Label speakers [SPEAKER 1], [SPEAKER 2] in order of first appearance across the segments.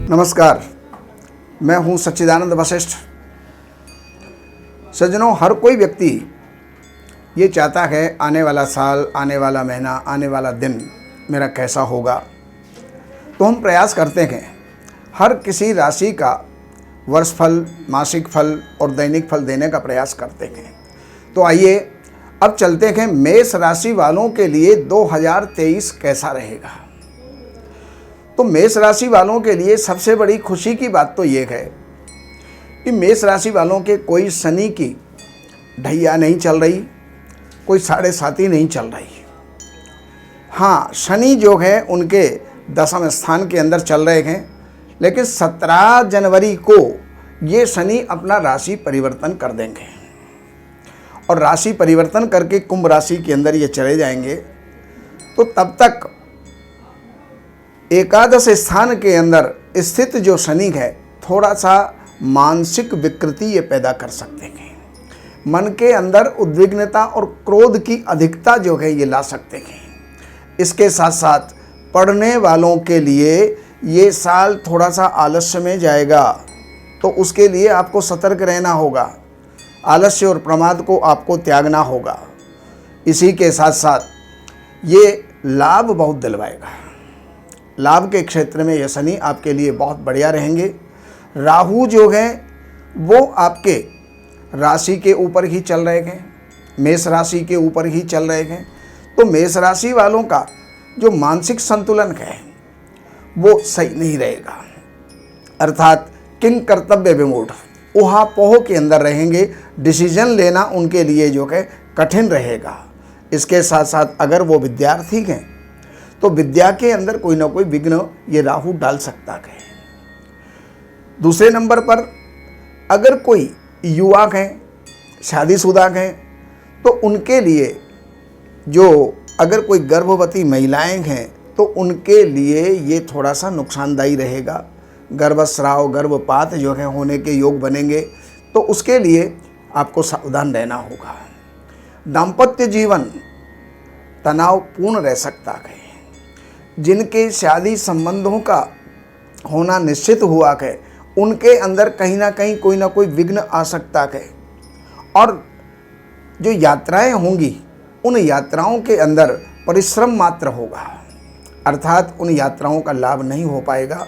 [SPEAKER 1] नमस्कार, मैं हूं सच्चिदानंद वशिष्ठ। सज्जनों, हर कोई व्यक्ति ये चाहता है आने वाला साल, आने वाला महीना, आने वाला दिन मेरा कैसा होगा। तो हम प्रयास करते हैं हर किसी राशि का वर्ष फल, मासिक फल और दैनिक फल देने का प्रयास करते हैं। तो आइए अब चलते हैं मेष राशि वालों के लिए 2023 कैसा रहेगा। तो मेष राशि वालों के लिए सबसे बड़ी खुशी की बात तो ये है कि मेष राशि वालों के कोई शनि की ढैया नहीं चल रही, कोई 7.5 नहीं चल रही। हाँ, शनि जो है उनके 10वें स्थान के अंदर चल रहे हैं, लेकिन 17 जनवरी को ये शनि अपना राशि परिवर्तन कर देंगे और राशि परिवर्तन करके कुंभ राशि के अंदर ये चले जाएंगे। तो तब तक एकादश स्थान के अंदर स्थित जो शनि है थोड़ा सा मानसिक विकृति ये पैदा कर सकते हैं। मन के अंदर उद्विग्नता और क्रोध की अधिकता जो है ये ला सकते हैं। इसके साथ साथ पढ़ने वालों के लिए ये साल थोड़ा सा आलस्य में जाएगा, तो उसके लिए आपको सतर्क रहना होगा। आलस्य और प्रमाद को आपको त्यागना होगा। इसी के साथ साथ ये लाभ बहुत दिलवाएगा। लाभ के क्षेत्र में यह शनि आपके लिए बहुत बढ़िया रहेंगे। राहु जो है वो आपके राशि के ऊपर ही चल रहे हैं, मेष राशि के ऊपर ही चल रहे हैं। तो मेष राशि वालों का जो मानसिक संतुलन है वो सही नहीं रहेगा, अर्थात किंग कर्तव्य विमूढ़, ऊहापोह के अंदर रहेंगे। डिसीजन लेना उनके लिए जो है कठिन रहेगा। इसके साथ साथ अगर वो विद्यार्थी हैं तो विद्या के अंदर कोई ना कोई विघ्न ये राहु डाल सकता है। दूसरे नंबर पर अगर कोई युवा हैं, शादीशुदा हैं, तो उनके लिए जो अगर कोई गर्भवती महिलाएं हैं तो उनके लिए ये थोड़ा सा नुकसानदायी रहेगा। गर्भस्राव, गर्भपात जो है होने के योग बनेंगे, तो उसके लिए आपको सावधान रहना होगा। दाम्पत्य जीवन तनावपूर्ण रह सकता है। जिनके शादी संबंधों का होना निश्चित हुआ है उनके अंदर कहीं ना कहीं कोई ना कोई विघ्न आ सकता है। और जो यात्राएं होंगी उन यात्राओं के अंदर परिश्रम मात्र होगा, अर्थात उन यात्राओं का लाभ नहीं हो पाएगा।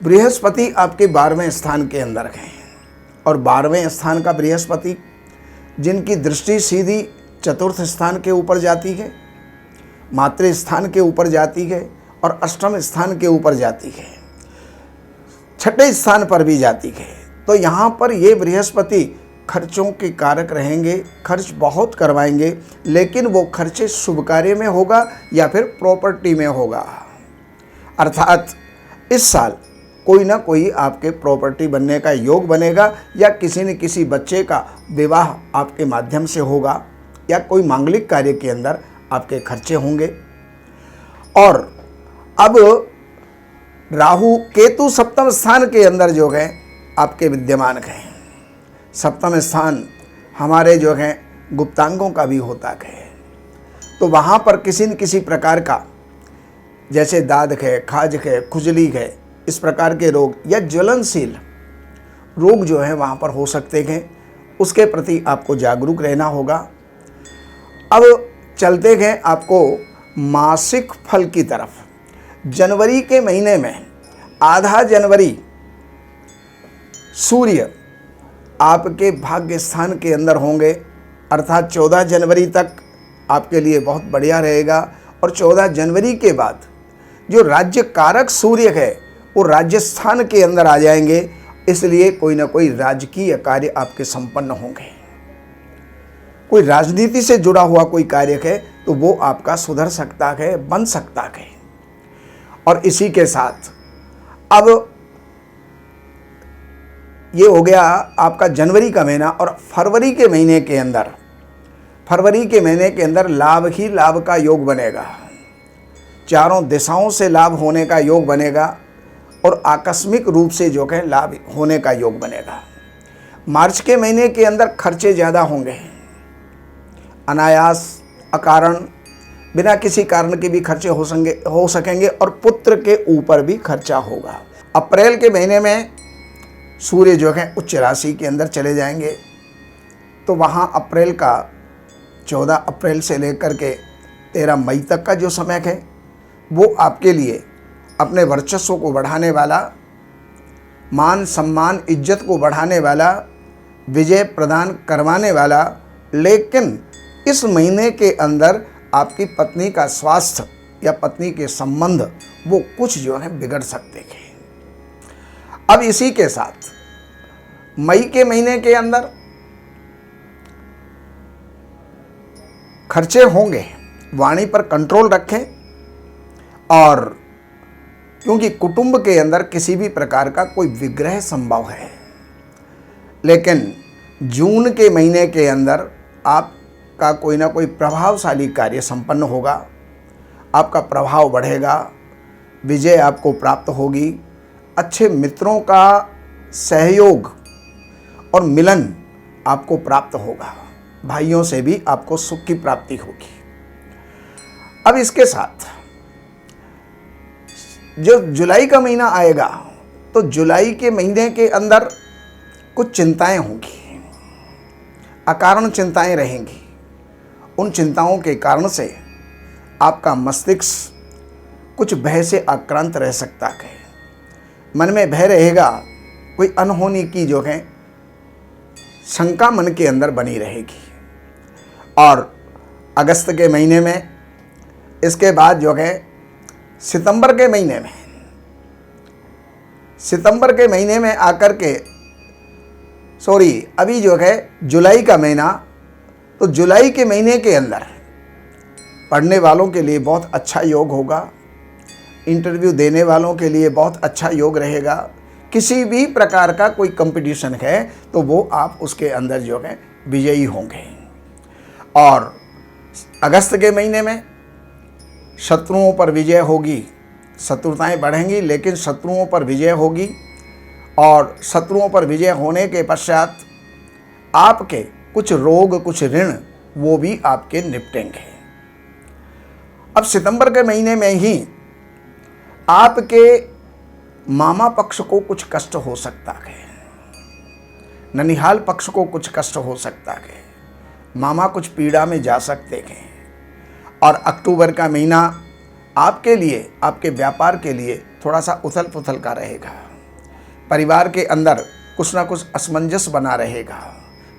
[SPEAKER 1] बृहस्पति आपके 12वें स्थान के अंदर हैं और 12वें स्थान का बृहस्पति जिनकी दृष्टि सीधी चतुर्थ स्थान के ऊपर जाती है, मातृ स्थान के ऊपर जाती है और अष्टम स्थान के ऊपर जाती है, 6ठे स्थान पर भी जाती है। तो यहाँ पर ये बृहस्पति खर्चों के कारक रहेंगे, खर्च बहुत करवाएंगे, लेकिन वो खर्चे शुभ कार्य में होगा या फिर प्रॉपर्टी में होगा। अर्थात इस साल कोई ना कोई आपके प्रॉपर्टी बनने का योग बनेगा या किसी न किसी बच्चे का विवाह आपके माध्यम से होगा या कोई मांगलिक कार्य के अंदर आपके खर्चे होंगे। और अब राहु केतु सप्तम स्थान के अंदर जो है आपके विद्यमान हैं। सप्तम स्थान हमारे जो है गुप्तांगों का भी होता है, तो वहाँ पर किसी न किसी प्रकार का जैसे दाद है, खाज है, खुजली है, इस प्रकार के रोग या ज्वलनशील रोग जो है वहाँ पर हो सकते हैं। उसके प्रति आपको जागरूक रहना होगा। अब चलते हैं आपको मासिक फल की तरफ। जनवरी के महीने में आधा जनवरी सूर्य आपके भाग्य स्थान के अंदर होंगे, अर्थात 14 जनवरी तक आपके लिए बहुत बढ़िया रहेगा। और 14 जनवरी के बाद जो राज्य कारक सूर्य है वो राजस्थान के अंदर आ जाएंगे, इसलिए कोई ना कोई राजकीय कार्य आपके संपन्न होंगे। कोई राजनीति से जुड़ा हुआ कोई कार्य है तो वो आपका सुधर सकता है, बन सकता है। और इसी के साथ अब ये हो गया आपका जनवरी का महीना। और फरवरी के महीने के अंदर लाभ ही लाभ का योग बनेगा। चारों दिशाओं से लाभ होने का योग बनेगा और आकस्मिक रूप से जो है लाभ होने का योग बनेगा। मार्च के महीने के अंदर खर्चे ज़्यादा होंगे, अनायास, अकारण, बिना किसी कारण के भी खर्चे हो सकेंगे और पुत्र के ऊपर भी खर्चा होगा। अप्रैल के महीने में सूर्य जो है उच्च राशि के अंदर चले जाएंगे, तो वहाँ अप्रैल का 14 अप्रैल से लेकर के 13 मई तक का जो समय है वो आपके लिए अपने वर्चस्व को बढ़ाने वाला, मान सम्मान इज्जत को बढ़ाने वाला, विजय प्रदान करवाने वाला, लेकिन इस महीने के अंदर आपकी पत्नी का स्वास्थ्य या पत्नी के संबंध वो कुछ जो है बिगड़ सकते हैं। अब इसी के साथ मई के महीने के अंदर खर्चे होंगे, वाणी पर कंट्रोल रखें, और क्योंकि कुटुंब के अंदर किसी भी प्रकार का कोई विग्रह संभव है, लेकिन जून के महीने के अंदर आपका कोई ना कोई प्रभावशाली कार्य संपन्न होगा, आपका प्रभाव बढ़ेगा, विजय आपको प्राप्त होगी, अच्छे मित्रों का सहयोग और मिलन आपको प्राप्त होगा, भाइयों से भी आपको सुख की प्राप्ति होगी। अब इसके साथ जो जुलाई का महीना आएगा, तो जुलाई के महीने के अंदर कुछ चिंताएं होंगी, अकारण चिंताएं रहेंगी। उन चिंताओं के कारण से आपका मस्तिष्क कुछ भय से आक्रांत रह सकता है, मन में भय रहेगा, कोई अनहोनी की जो है शंका मन के अंदर बनी रहेगी। और अगस्त के महीने में, इसके बाद जो है सितंबर के महीने में आकर के अभी जो है जुलाई का महीना, तो जुलाई के महीने के अंदर पढ़ने वालों के लिए बहुत अच्छा योग होगा, इंटरव्यू देने वालों के लिए बहुत अच्छा योग रहेगा। किसी भी प्रकार का कोई कंपटीशन है तो वो आप उसके अंदर जो है विजयी होंगे। और अगस्त के महीने में शत्रुओं पर विजय होगी, शत्रुताएं बढ़ेंगी लेकिन शत्रुओं पर विजय होगी, और शत्रुओं पर विजय होने के पश्चात आपके कुछ रोग, कुछ ऋण वो भी आपके निपटेंगे। अब सितंबर के महीने में ही आपके मामा पक्ष को कुछ कष्ट हो सकता है, ननिहाल पक्ष को कुछ कष्ट हो सकता है, मामा कुछ पीड़ा में जा सकते हैं। और अक्टूबर का महीना आपके लिए, आपके व्यापार के लिए थोड़ा सा उथल पुथल का रहेगा, परिवार के अंदर कुछ ना कुछ असमंजस बना रहेगा,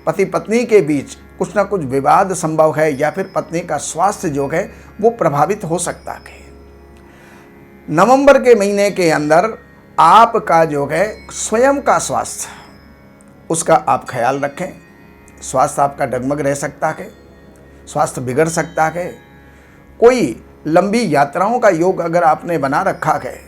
[SPEAKER 1] पति पत्नी के बीच कुछ ना कुछ विवाद संभव है, या फिर पत्नी का स्वास्थ्य जो है वो प्रभावित हो सकता है। नवंबर के महीने के अंदर आपका जो है स्वयं का स्वास्थ्य, उसका आप ख्याल रखें। स्वास्थ्य आपका डगमग रह सकता है, स्वास्थ्य बिगड़ सकता है। कोई लंबी यात्राओं का योग अगर आपने बना रखा है,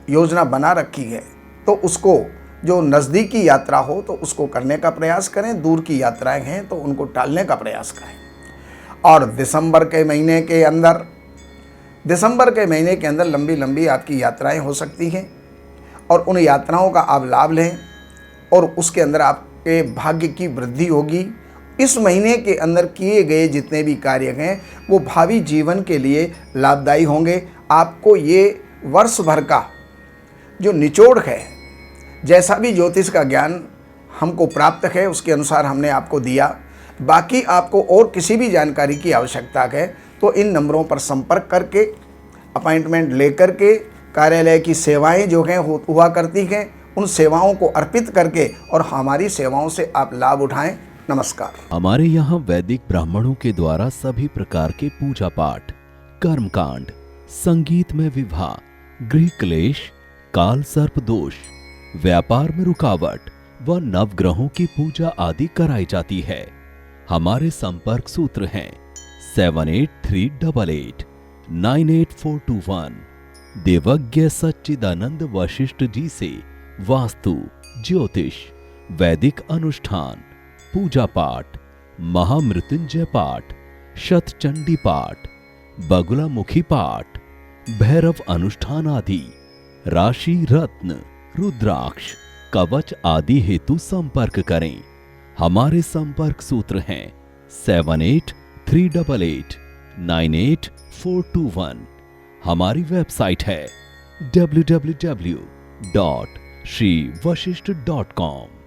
[SPEAKER 1] योजना बना रखी है, तो उसको, जो नज़दीकी यात्रा हो तो उसको करने का प्रयास करें, दूर की यात्राएं हैं तो उनको टालने का प्रयास करें। और दिसंबर के महीने के अंदर लंबी लंबी आपकी यात्राएं हो सकती हैं, और उन यात्राओं का आप लाभ लें, और उसके अंदर आपके भाग्य की वृद्धि होगी। इस महीने के अंदर किए गए जितने भी कार्य हैं वो भावी जीवन के लिए लाभदायी होंगे। आपको ये वर्ष भर का जो निचोड़ है, जैसा भी ज्योतिष का ज्ञान हमको प्राप्त है उसके अनुसार हमने आपको दिया। बाकी आपको और किसी भी जानकारी की आवश्यकता है तो इन नंबरों पर संपर्क करके, अपॉइंटमेंट लेकर के, कार्यालय की सेवाएं जो हैं हुआ करती हैं, उन सेवाओं को अर्पित करके और हमारी सेवाओं से आप लाभ उठाएं। नमस्कार।
[SPEAKER 2] हमारे यहाँ वैदिक ब्राह्मणों के द्वारा सभी प्रकार के पूजा पाठ, कर्मकांड, संगीत में विवाह, गृह क्लेश, काल सर्प दोष, व्यापार में रुकावट व नवग्रहों की पूजा आदि कराई जाती है। हमारे संपर्क सूत्र हैं 7838898421। देवज्ञ सच्चिदानंद वशिष्ठ जी से वास्तु, ज्योतिष, वैदिक अनुष्ठान, पूजा पाठ, महामृत्युंजय पाठ, शतचंडी पाठ, बगुलामुखी पाठ, भैरव अनुष्ठान आदि, राशि रत्न, रुद्राक्ष, कवच आदि हेतु संपर्क करें। हमारे संपर्क सूत्र हैं 7838898421। हमारी वेबसाइट है www www.shrivashishth.com।